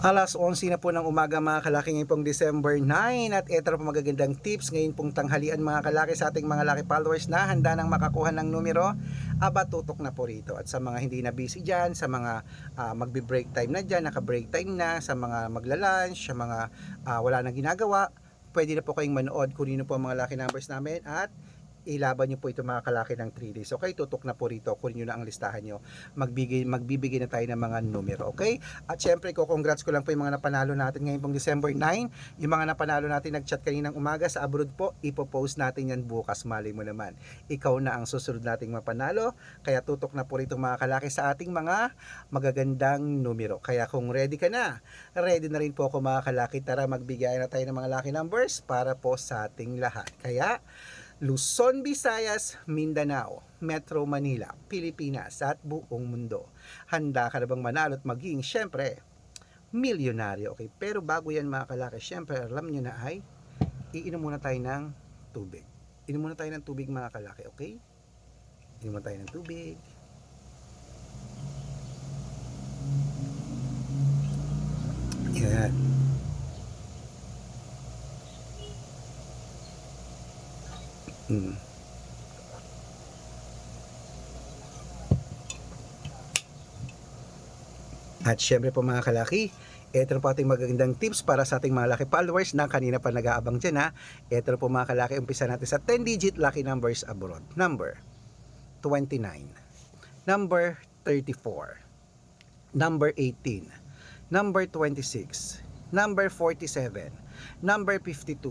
Alas 11 na po ng umaga mga kalaki, ngayon pong December 9, at ito na po magagandang tips ngayon pong tanghalian mga kalaki sa ating mga laki followers na handa nang makakuha ng numero. Aba, tutok na po rito. At sa mga hindi na busy dyan, sa mga magbe-break time na dyan, naka-break time na, sa mga magla-lunch, sa mga wala nang ginagawa, pwede na po kayong manood kung nino po ang mga lucky numbers namin at ilaban nyo po ito mga kalaki ng 3 days. Okay, tutok na po rito. Kunin nyo na ang listahan nyo. Magbibigay na tayo ng mga numero. Okay? At syempre, congrats ko lang po yung mga napanalo natin ngayon pong December 9. Yung mga napanalo natin nag-chat kaninang umaga sa abroad po, ipopost natin yan bukas. Mali mo naman. Ikaw na ang susunod nating mapanalo. Kaya tutok na po rito mga kalaki sa ating mga magagandang numero. Kaya kung ready ka na, ready na rin po ako mga kalaki. Tara, magbigay na tayo ng mga lucky numbers para po sa ating lahat. Kaya, Luzon, Visayas, Mindanao, Metro Manila, Pilipinas at buong mundo. Handa ka na bang manalo at maging, syempre, milyonaryo? Okay, pero bago yan mga kalaki, syempre, alam nyo na ay, iinom muna tayo ng tubig. Inom muna tayo ng tubig mga kalaki, okay? Inom muna tayo ng tubig. Yan. At syempre po mga kalaki, ito na po ating magagandang tips para sa ating mga lucky followers na kanina pa nag-aabang dyan ha. Ito na po mga kalaki, umpisa natin sa 10-digit lucky numbers abroad. Number 29, number 34, number 18, number 26, number 47, number 52,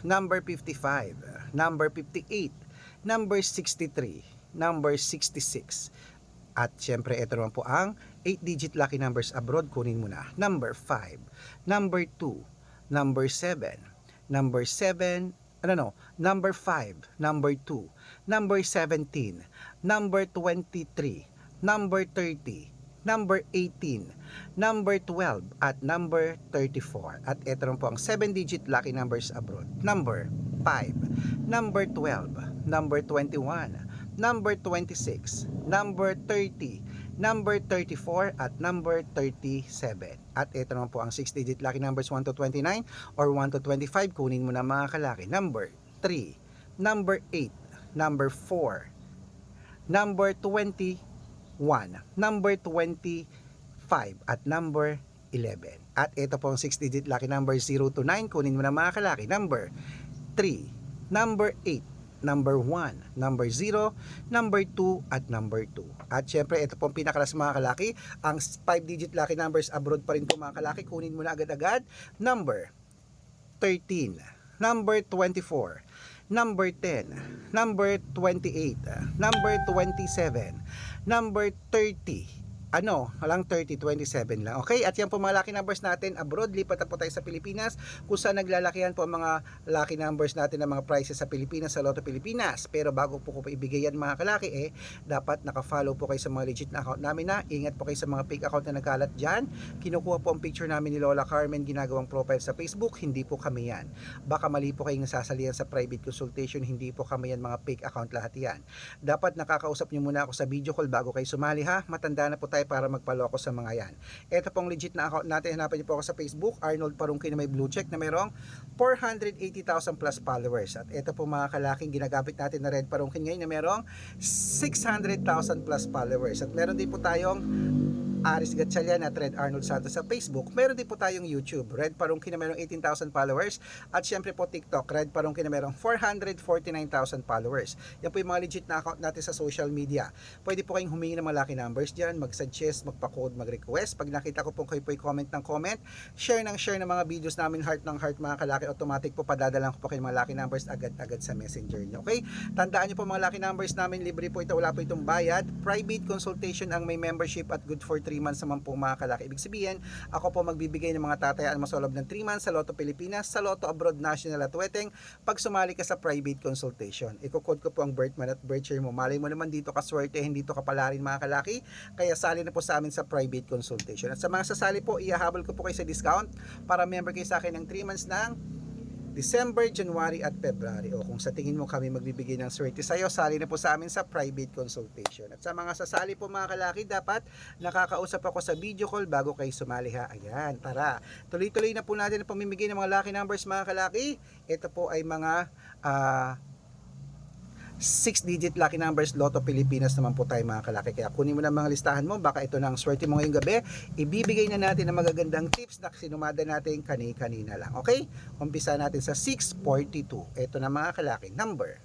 number 55, number 58, number 63, number 66. At syempre ito naman po ang 8-digit lucky numbers abroad. Kunin mo na. Number 5, number 2, number 7, number 7, number 5, number 2, number 17, number 23, number 30, number 18, number 12, at number 34. At ito naman po ang 7-digit lucky numbers abroad. Number 5, number 12, number 21, number 26, number 30, number 34, at number 37. At ito naman po ang 6-digit lucky numbers 1 to 29 or 1 to 25. Kunin mo na mga kalaki. Number 3, number 8, number 4, number 21, number 25, at number 11. At ito po ang 6-digit lucky number 0 to 9. Kunin mo na mga kalaki. Number 3, number 8, number 1, number 0, number 2, at number 2. At syempre, ito po ang pinakalas mga kalaki, ang 5-digit lucky numbers abroad pa rin po mga kalaki. Kunin mo na agad-agad. Number 13, number 24, number 10, number 28, number 27, number 30, walang 30, 27 lang. Okay, at yan po mga lucky numbers natin abroad. Lipat na po tayo sa Pilipinas kung saan naglalakihan po ang mga lucky numbers natin ng mga prizes sa Pilipinas, sa Lotto Pilipinas. Pero bago po ko pa ibigay yan mga kalaki, dapat naka-follow po kayo sa mga legit na account namin na. Ingat po kayo sa mga fake account na nagkalat dyan. Kinukuha po ang picture namin ni Lola Carmen, ginagawang profile sa Facebook. Hindi po kami yan. Baka mali po kayong nasasalihan sa private consultation. Hindi po kami yan, mga fake account lahat yan. Dapat nakakausap nyo muna ako sa video call bago kayo sumali ha. Matanda na po tayo para magpaloko sa mga yan. Ito pong legit na account natin. Hanapan niyo po ako sa Facebook, Arnold Parungkin, na may blue check na mayroong 480,000 plus followers. At ito po mga kalaking ginagamit natin na Red Parungkin ngayon na mayroong 600,000 plus followers. At meron din po tayong Aris Gatchalian at Red Arnold Santos sa Facebook. Meron din po tayong YouTube, Red Parungkin na mayroong 18,000 followers. At syempre po TikTok, Red Parungkin na mayroong 449,000 followers. Yan po yung mga legit na account natin sa social media. Pwede po kayong humingi ng mga lucky numbers dyan, mag-suggest, magpa-code, mag-request. Pag nakita ko po kayo po comment ng comment, share ng mga videos namin, heart ng heart mga kalaki, automatic po padadalan ko po kayo mga lucky numbers agad-agad sa messenger nyo. Okay? Tandaan nyo po mga lucky numbers namin, libre po ito, wala po itong bayad. Private consultation ang may membership at good for 3 months naman po mga kalaki. Ibig sabihin, ako po magbibigay ng mga tatayaan mo sa loob ng 3 months sa Lotto Pilipinas, sa Lotto Abroad National at Weteng pag sumali ka sa private consultation. Iko-code ko po ang birth month at birth year mo. Malay mo naman dito ka swerte, hindi dito ka pala rin mga kalaki. Kaya sali na po sa amin sa private consultation. At sa mga sasali po, ihahabol ko po kayo sa discount para member kayo sa akin ng 3 months ng December, January at February. O kung sa tingin mo kami magbibigay ng swerte sa'yo, sali na po sa amin sa private consultation. At sa mga sasali po mga kalaki, dapat nakakausap ako sa video call bago kayo sumali ha. Ayan, tara. Tuloy-tuloy na po natin ang pamimigay ng mga lucky numbers mga kalaki. Ito po ay mga 6-digit lucky numbers, Lotto Pilipinas naman po tayo mga kalaki. Kaya kunin mo na mga listahan mo, baka ito na ang swerte mo ngayong gabi. Ibibigay na natin ang magagandang tips na sinumada natin kani-kanina lang. Okay? Umpisa natin sa 642. Ito na mga kalaki. Number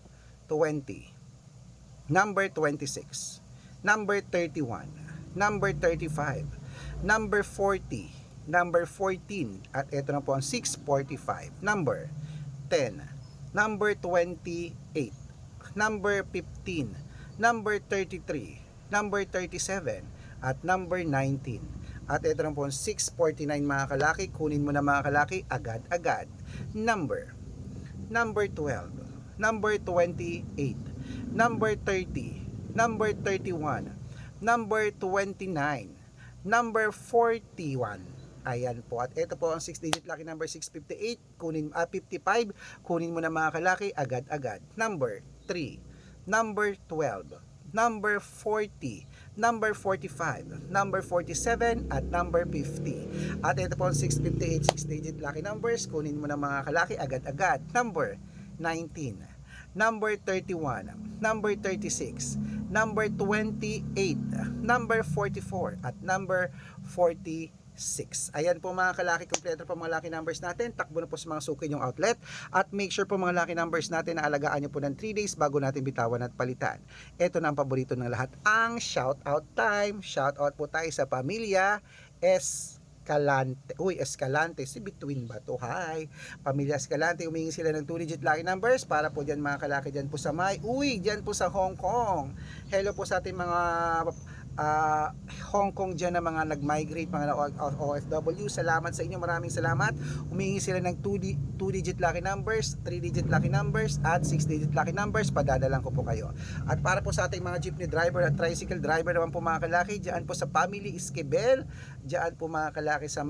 20. Number 26. Number 31. Number 35. Number 40. Number 14. At ito na po ang 645. Number 10. Number 28. Number 15, number 33, number 37, at number 19. At ito na po ang 649 mga kalaki. Kunin mo na mga kalaki agad-agad. Number 12, number 28, number 30, number 31, number 29, number 41. Ayan po. At ito po ang 6-digit lucky number 658. 55. Kunin mo na mga kalaki agad-agad. Number 3, number 12, number 40, number 45, number 47, at number 50. At ito po ang 658 6-digit lucky numbers. Kunin mo na mga kalaki agad-agad. Number 19, number 31, number 36, number 28, number 44, at number 46. Ayan po mga kalaki, kompleto po mga lucky numbers natin. Takbo na po sa mga suki yung outlet. At make sure po mga lucky numbers natin na alagaan nyo po ng 3 days bago natin bitawan at palitan. Ito na ang paborito ng lahat, ang shout out time. Shout out po tayo sa pamilya Escalante. Uy, Escalante, si between ba to? Hi, pamilya Escalante, humingi sila ng 2-digit lucky numbers para po dyan mga kalaki dyan po sa dyan po sa Hong Kong. Hello po sa ating mga Hong Kong dyan na mga nag-migrate, mga OFW. Salamat sa inyo, maraming salamat. Humingi sila ng 2-digit lucky numbers, 3-digit lucky numbers, at 6-digit lucky numbers. Padadalan ko po kayo. At para po sa ating mga jeepney driver at tricycle driver naman po mga kalaki, dyan po sa Family Esquivel, dyan po mga kalaki sa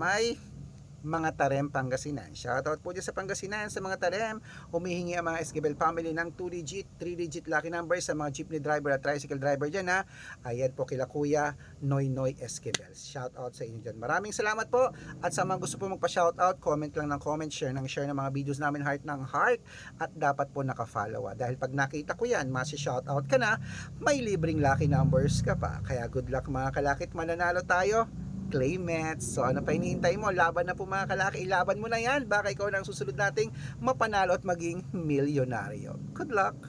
mga Tarem, Pangasinan. Shoutout po dyan sa Pangasinan, sa mga Tarem. Humihingi ang mga Esquivel family ng 2-digit, 3-digit lucky numbers sa mga jeepney driver at tricycle driver dyan ha. Ayan po kila Kuya Noynoy Esquivel. Shoutout sa inyo dyan. Maraming salamat po. At sa mga gusto po magpa-shoutout, comment lang ng comment, share ng mga videos namin, heart ng heart. At dapat po naka-follow ha. Dahil pag nakita ko yan, masi-shoutout ka na, may libreng lucky numbers ka pa. Kaya good luck mga kalakit, mananalo tayo. Claimants. So ano pa hinihintay mo? Laban na po mga kalaki. Ilaban mo na yan. Baka ikaw na ang susunod nating mapanalo at maging milyonaryo. Good luck!